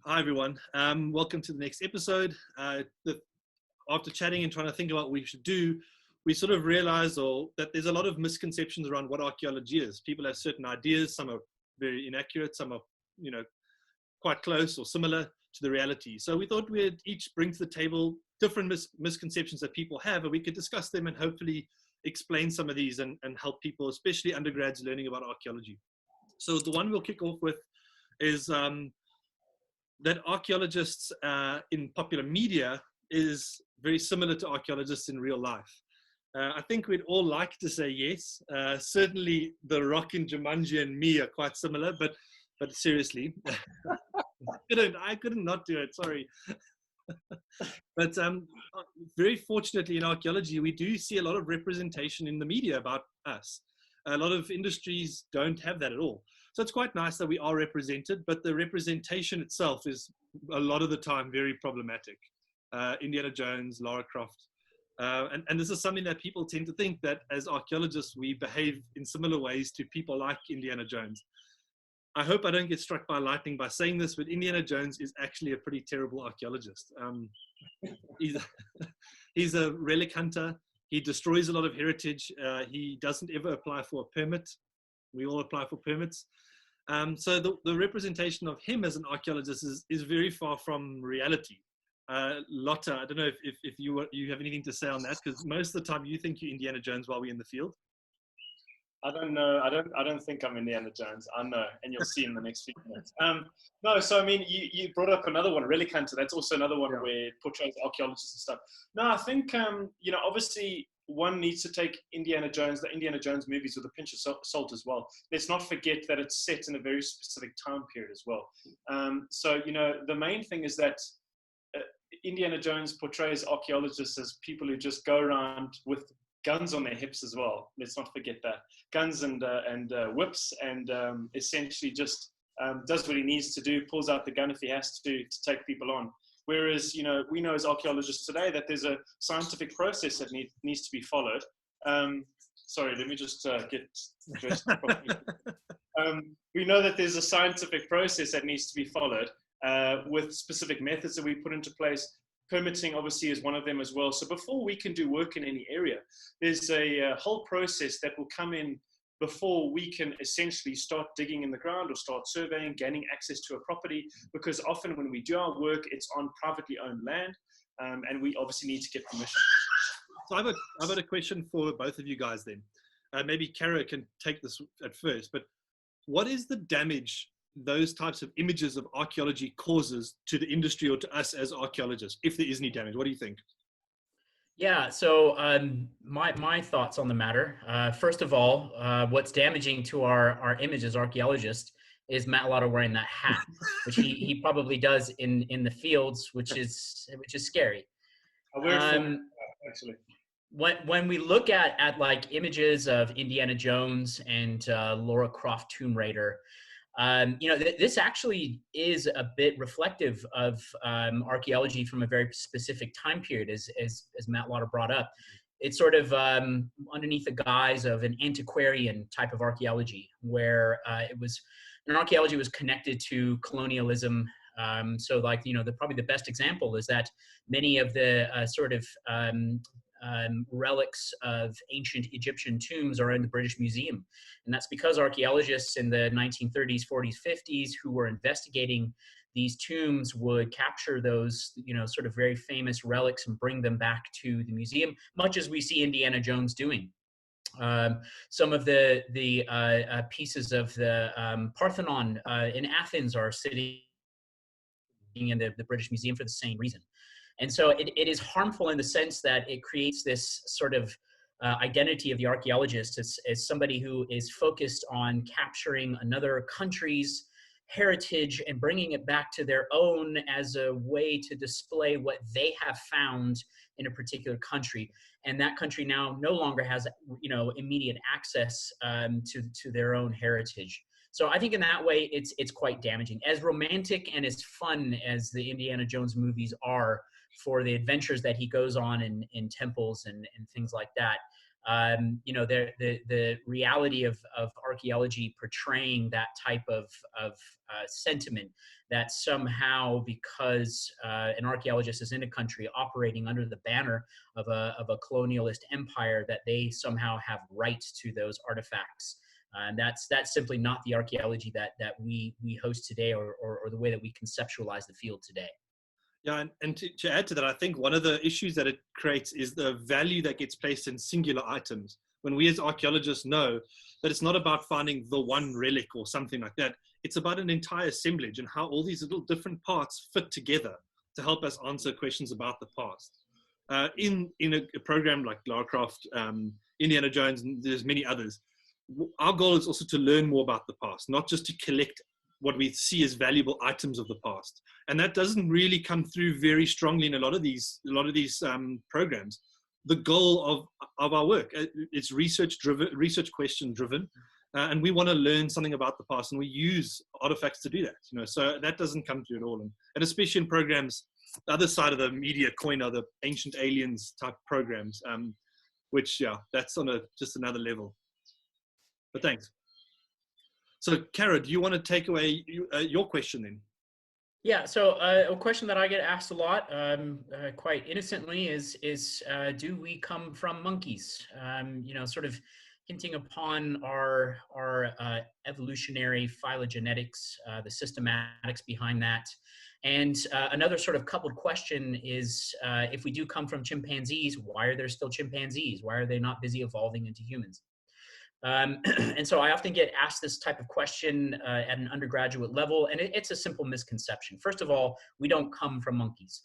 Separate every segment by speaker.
Speaker 1: Hi, everyone. Welcome to the next episode. After chatting and trying to think about what we should do, we sort of realized that there's a lot of misconceptions around what archaeology is. People have certain ideas, some are very inaccurate, some are, quite close or similar to the reality. So we thought we'd each bring to the table different misconceptions that people have, and we could discuss them and hopefully explain some of these and help people, especially undergrads, learning about archaeology. So the one we'll kick off with is that archaeologists in popular media is very similar to archaeologists in real life. I think we'd all like to say yes. Certainly The Rock in Jumanji and me are quite similar, but seriously, I couldn't not do it, sorry. But very fortunately in archaeology, we do see a lot of representation in the media about us. A lot of industries don't have that at all. So it's quite nice that we are represented, but the representation itself is a lot of the time very problematic. Indiana Jones, Lara Croft. And this is something that people tend to think that as archaeologists, we behave in similar ways to people like Indiana Jones. I hope I don't get struck by lightning by saying this, but Indiana Jones is actually a pretty terrible archaeologist. He's a relic hunter. He destroys a lot of heritage. He doesn't ever apply for a permit. We all apply for permits. So the representation of him as an archaeologist is very far from reality. Lotta, I don't know if you have anything to say on that, because most of the time you think you're Indiana Jones while we're in the field.
Speaker 2: I don't know. I don't think I'm Indiana Jones. I know, and you'll see in the next few minutes. No, so I mean, you brought up another one, Relic Hunter. That's also another one where it portrays archaeologists and stuff. No, I think obviously one needs to take the Indiana Jones movies with a pinch of salt as well. Let's not forget that it's set in a very specific time period as well. So the main thing is that Indiana Jones portrays archaeologists as people who just go around with guns on their hips as well. Let's not forget that. Guns and whips, and essentially just does what he needs to do, pulls out the gun if he has to take people on. Whereas, we know as archaeologists today that there's a scientific process that needs to be followed. Sorry, let me just get dressed properly. We know that there's a scientific process that needs to be followed with specific methods that we put into place. Permitting obviously is one of them as well. So before we can do work in any area, there's a whole process that will come in before we can essentially start digging in the ground or start surveying, gaining access to a property, because often when we do our work, it's on privately owned land, and we obviously need to get permission.
Speaker 1: So I've got a question for both of you guys then. Maybe Kara can take this at first, but what is the damage those types of images of archaeology causes to the industry or to us as archaeologists, if there is any damage? What do you think?
Speaker 3: Yeah, so my thoughts on the matter. First of all, what's damaging to our image as archaeologists is Matt Lauder wearing that hat, which he probably does in the fields, which is scary.
Speaker 2: I wear it actually.
Speaker 3: When we look at like images of Indiana Jones and Lara Croft Tomb Raider, this actually is a bit reflective of archaeology from a very specific time period, as Matt Lauder brought up. It's sort of underneath the guise of an antiquarian type of archaeology, where archaeology was connected to colonialism. So like, probably the best example is that many of the relics of ancient Egyptian tombs are in the British Museum. And that's because archaeologists in the 1930s, 40s, 50s who were investigating these tombs would capture those, sort of very famous relics and bring them back to the museum, much as we see Indiana Jones doing. Some of the pieces of the Parthenon in Athens are sitting in the British Museum for the same reason. And so it is harmful in the sense that it creates this sort of identity of the archaeologist as somebody who is focused on capturing another country's heritage and bringing it back to their own as a way to display what they have found in a particular country. And that country now no longer has, immediate access to their own heritage. So I think in that way, it's quite damaging. As romantic and as fun as the Indiana Jones movies are, for the adventures that he goes on in temples and things like that, you know, the reality of archaeology portraying that type of sentiment, that somehow because an archaeologist is in a country operating under the banner of a colonialist empire, that they somehow have rights to those artifacts. And that's simply not the archaeology that we host today, or the way that we conceptualize the field today.
Speaker 1: Yeah, and to add to that, I think one of the issues that it creates is the value that gets placed in singular items. When we as archaeologists know that it's not about finding the one relic or something like that, it's about an entire assemblage and how all these little different parts fit together to help us answer questions about the past. In a program like Lara Croft, Indiana Jones, and there's many others, our goal is also to learn more about the past, not just to collect what we see as valuable items of the past. And that doesn't really come through very strongly in a lot of these programs. The goal of our work, it's research question driven, and we want to learn something about the past, and we use artifacts to do that. You know, so that doesn't come through at all. And especially in programs, the other side of the media coin are the ancient aliens type programs, which, yeah, that's on just another level. But thanks. So, Kara, do you want to take away your question then?
Speaker 3: Yeah, so a question that I get asked a lot, quite innocently, is do we come from monkeys? You know, sort of hinting upon our evolutionary phylogenetics, the systematics behind that. And another sort of coupled question is, if we do come from chimpanzees, why are there still chimpanzees? Why are they not busy evolving into humans? And so I often get asked this type of question at an undergraduate level, and it's a simple misconception. First of all, we don't come from monkeys.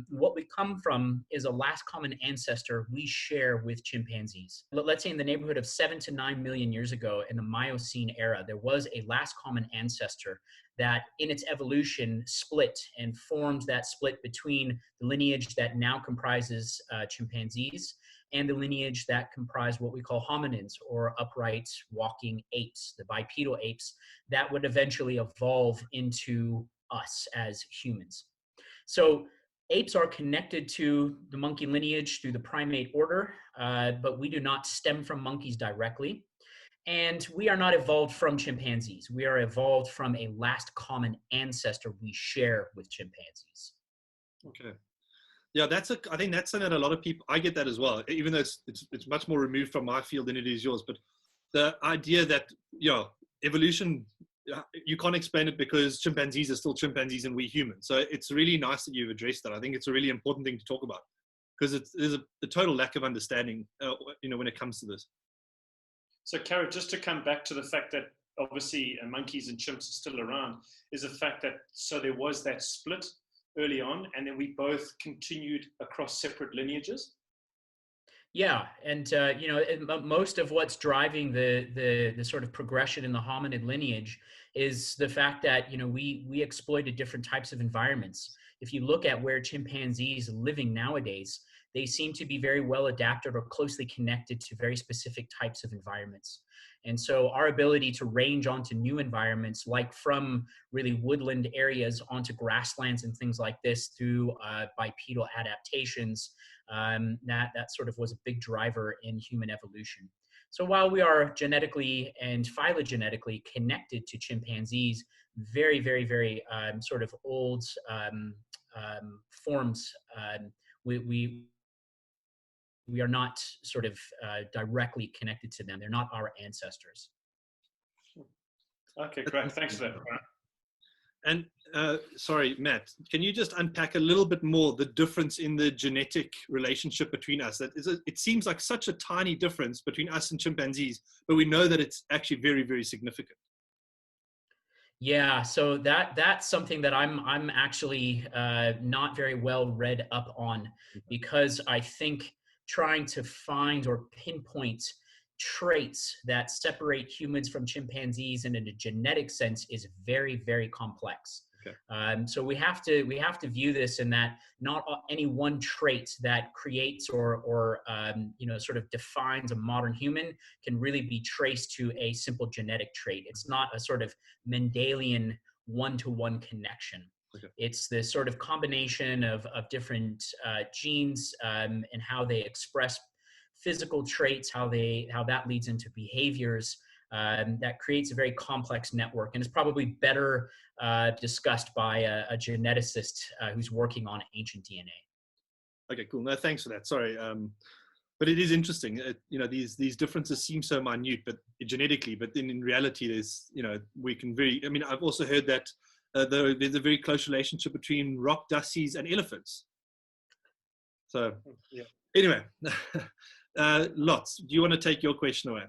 Speaker 3: What we come from is a last common ancestor we share with chimpanzees. Let's say in the neighborhood of 7 to 9 million years ago, in the Miocene era, there was a last common ancestor that in its evolution split and formed that split between the lineage that now comprises chimpanzees and the lineage that comprise what we call hominins, or upright walking apes, the bipedal apes, that would eventually evolve into us as humans. So apes are connected to the monkey lineage through the primate order, but we do not stem from monkeys directly. And we are not evolved from chimpanzees. We are evolved from a last common ancestor we share with chimpanzees.
Speaker 1: Okay. Yeah, I think that's something that a lot of people, I get that as well, even though it's much more removed from my field than it is yours. But the idea that, you know, evolution, you can't explain it because chimpanzees are still chimpanzees and we're humans. So it's really nice that you've addressed that. I think it's a really important thing to talk about, because there's a total lack of understanding, you know, when it comes to this.
Speaker 2: So, Kara, just to come back to the fact that obviously monkeys and chimps are still around, is the fact that, so there was that split early on, and then we both continued across separate lineages?
Speaker 3: Yeah, and you know, most of what's driving the sort of progression in the hominid lineage is the fact that, you know, we exploited different types of environments. If you look at where chimpanzees are living nowadays, they seem to be very well adapted or closely connected to very specific types of environments. And so our ability to range onto new environments, like from really woodland areas onto grasslands and things like this through bipedal adaptations, that sort of was a big driver in human evolution. So while we are genetically and phylogenetically connected to chimpanzees, very, very, very sort of old forms, we are not sort of directly connected to them. They're not our ancestors.
Speaker 2: Okay, great. Thanks for that.
Speaker 1: And sorry, Matt, can you just unpack a little bit more the difference in the genetic relationship between us? It seems like such a tiny difference between us and chimpanzees, but we know that it's actually very, very significant.
Speaker 3: Yeah, so that's something that I'm actually not very well read up on, because I think trying to find or pinpoint traits that separate humans from chimpanzees in a genetic sense is very, very complex. Okay. So we have to view this in that not any one trait that creates or you know, sort of defines a modern human can really be traced to a simple genetic trait. It's not a sort of Mendelian one-to-one connection. Okay. It's this sort of combination of different genes and how they express physical traits, how that leads into behaviors. That creates a very complex network, and is probably better discussed by a geneticist who's working on ancient DNA.
Speaker 1: Okay, cool. No, thanks for that. Sorry. But it is interesting. These differences seem so minute, but genetically, but then in reality, there's, we can I've also heard that there's a very close relationship between rock dusties and elephants. So,
Speaker 2: yeah.
Speaker 1: Anyway, Lots. Do you want to take your question away?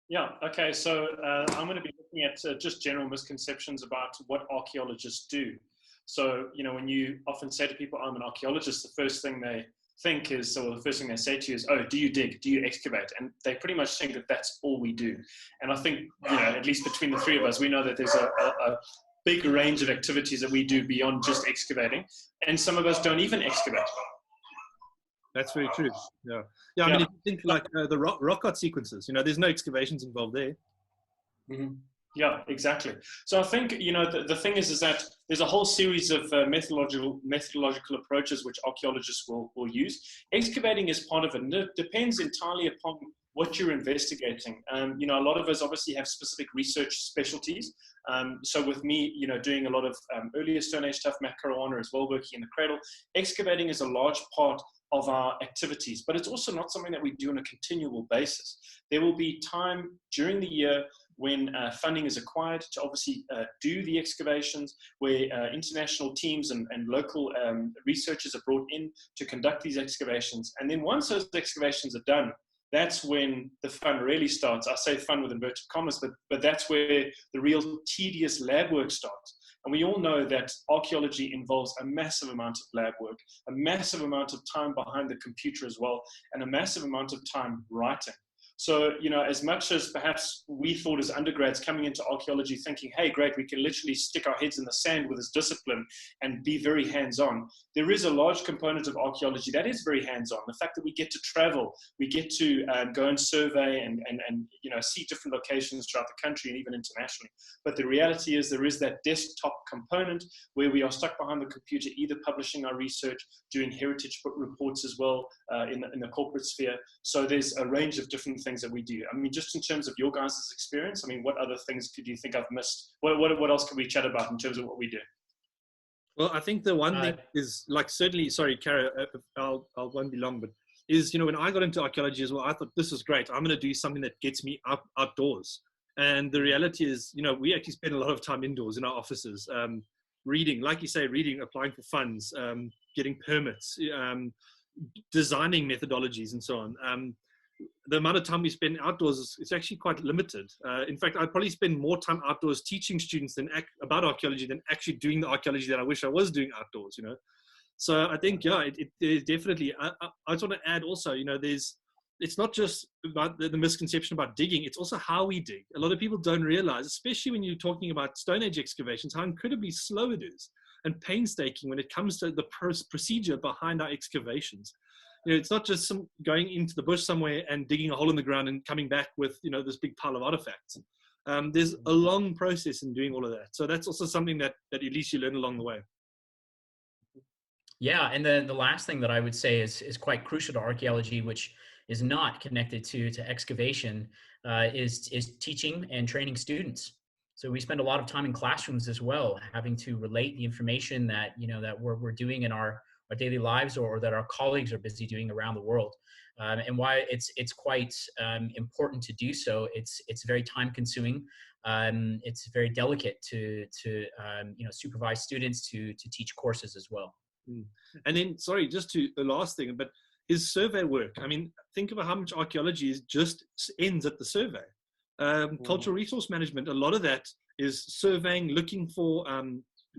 Speaker 2: Yeah, okay. So I'm going to be looking at just general misconceptions about what archaeologists do. So, when you often say to people, I'm an archaeologist, the first thing they think is, or the first thing they say to you is, oh, do you dig? Do you excavate? And they pretty much think that that's all we do. And I think, at least between the three of us, we know that there's a big range of activities that we do beyond just excavating. And some of us don't even excavate.
Speaker 1: That's very true. Yeah. I mean, if you think like the rock art sequences, there's no excavations involved there.
Speaker 2: Mm-hmm. Yeah, exactly. So I think, the thing is that there's a whole series of methodological approaches which archaeologists will use. Excavating is part of it, and it depends entirely upon what you're investigating. A lot of us obviously have specific research specialties. So with me, doing a lot of earlier Stone Age stuff, Matt Caruana as well, working in the cradle, excavating is a large part of our activities, but it's also not something that we do on a continual basis. There will be time during the year when funding is acquired to obviously do the excavations, where international teams and local researchers are brought in to conduct these excavations. And then once those excavations are done, that's when the fun really starts. I say fun with inverted commas, but that's where the real tedious lab work starts. And we all know that archaeology involves a massive amount of lab work, a massive amount of time behind the computer as well, and a massive amount of time writing. So, as much as perhaps we thought as undergrads coming into archaeology thinking, hey, great, we can literally stick our heads in the sand with this discipline and be very hands-on, there is a large component of archaeology that is very hands-on. The fact that we get to travel, we get to go and survey and see different locations throughout the country and even internationally. But the reality is there is that desktop component where we are stuck behind the computer, either publishing our research, doing heritage reports as well in the corporate sphere. So there's a range of different things that we do. I mean, just in terms of your guys' experience, I mean, what other things could you think I've missed? What else could we chat about in terms of what we do?
Speaker 1: Well, I think the one thing is, like, certainly, sorry, Cara, I won't be long, but is, when I got into archaeology as well, I thought, this is great. I'm going to do something that gets me outdoors. And the reality is, we actually spend a lot of time indoors in our offices, reading, like you say, applying for funds, getting permits, designing methodologies and so on. The amount of time we spend outdoors is actually quite limited. In fact, I'd probably spend more time outdoors teaching students about archaeology than actually doing the archaeology that I wish I was doing outdoors, So I think, it definitely, I just want to add also, it's not just about the misconception about digging, it's also how we dig. A lot of people don't realize, especially when you're talking about Stone Age excavations, how incredibly slow it is and painstaking when it comes to the procedure behind our excavations. It's not just going into the bush somewhere and digging a hole in the ground and coming back with, this big pile of artifacts. There's a long process in doing all of that. So that's also something that at least you learn along the way.
Speaker 3: Yeah, and the last thing that I would say is quite crucial to archaeology, which is not connected to excavation, is teaching and training students. So we spend a lot of time in classrooms as well, having to relate the information that that we're doing in our daily lives, or that our colleagues are busy doing around the world. And why it's quite important to do so. It's very time consuming. It's very delicate to supervise students to teach courses as well.
Speaker 1: And then, sorry, just to the last thing, but is survey work. I mean, think about how much archaeology just ends at the survey. Cultural resource management, a lot of that is surveying, looking for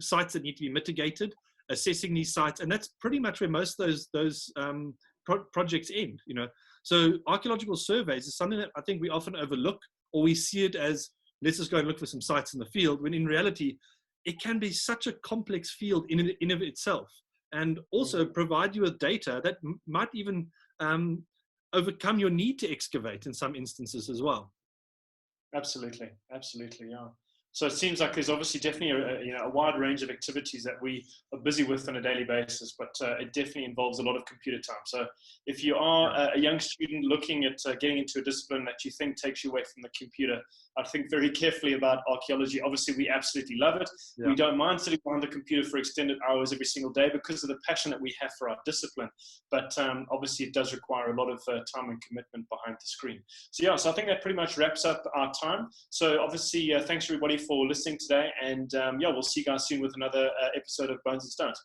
Speaker 1: sites that need to be mitigated, assessing these sites, and that's pretty much where most of those projects end. So archaeological surveys is something that I think we often overlook, or we see it as, let's just go and look for some sites in the field, when in reality it can be such a complex field in of itself, and also provide you with data that might even overcome your need to excavate in some instances as well.
Speaker 2: Absolutely, yeah. So it seems like there's obviously definitely a wide range of activities that we are busy with on a daily basis, but it definitely involves a lot of computer time. So if you are a young student looking at getting into a discipline that you think takes you away from the computer, I'd think very carefully about archaeology. Obviously, we absolutely love it. Yeah. We don't mind sitting behind the computer for extended hours every single day because of the passion that we have for our discipline. But obviously, it does require a lot of time and commitment behind the screen. So yeah, so I think that pretty much wraps up our time. So obviously, thanks everybody for listening today. And yeah, we'll see you guys soon with another episode of Bones and Stones.